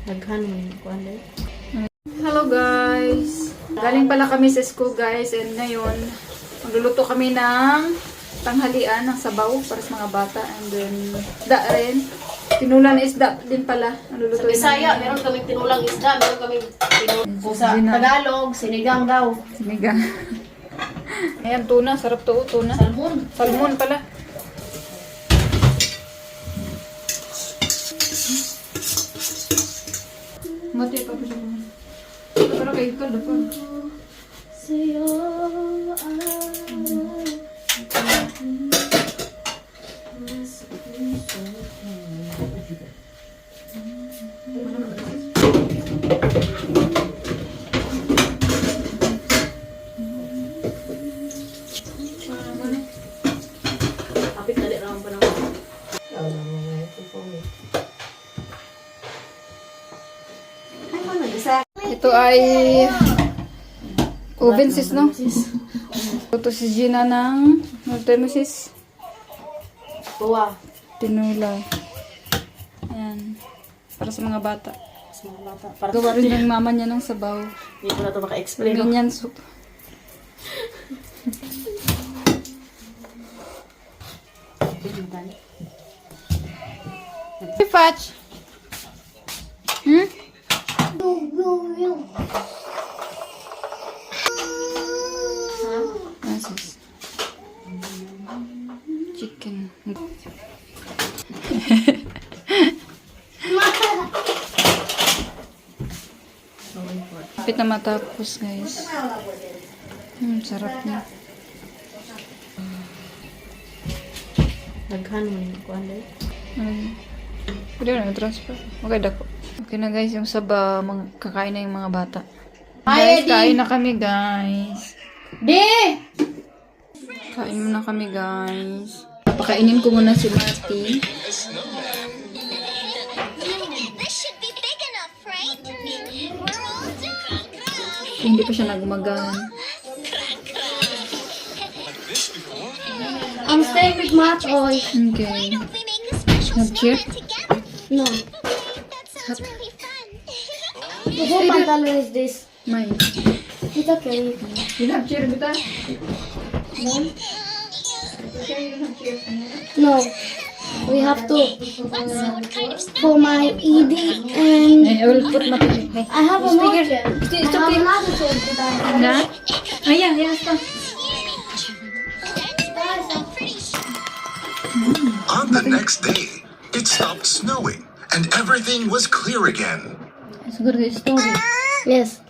Daghan mo yung kuwan dahil. Hello guys! Galing pala kami sa school guys and ngayon magluluto kami ng tanghalian ng sabaw para sa mga bata and then isda rin. Tinulang isda din pala. Sa Bisaya, meron kaming tinulang isda, meron kaming sa Tagalog, sinigang daw. Sinigang. Ayan, tuna. Sarap to, tuna. Salmon. Salmon pala. Mati pa siya ko. Pero kay ikaw dapat. Sa'yo Apit na di naman pa naman. Ito ay oven sis, no? Ito si Gina ng ano sis? Tuwa. Tinula. Ayan. Para sa mga bata. Sa mga bata. Para Gawa rin ng mama niya ng sabaw. hindi ko na ito maka-explain. Ganyan soup. Hey, Fetch! Hmm? Yes, yes. Chicken. Kapit na matapos, guys. Sarap niya. Daghan mo yung kuwan dahil. Pwede mo na transfer. Maganda ko. Okay na guys, yung saba, kakain na yung mga bata. Guys, kain na kami guys. Kain muna kami guys. Pakainin ko muna si Mati. Hindi pa siya nagmagan. I'm staying with Matoy. Okay. Nag-cheer? No. Whose pantalon is this? Mine. It's okay. You nag-cheer ba ta? No. We have to. For my ED and I will put Mati. Hey. I have a more chair. It's I have okay. another chair that I have. Na? Ayan, yes pa. On the next day, it stopped snowing and everything was clear again. Siguro yung story. Yes.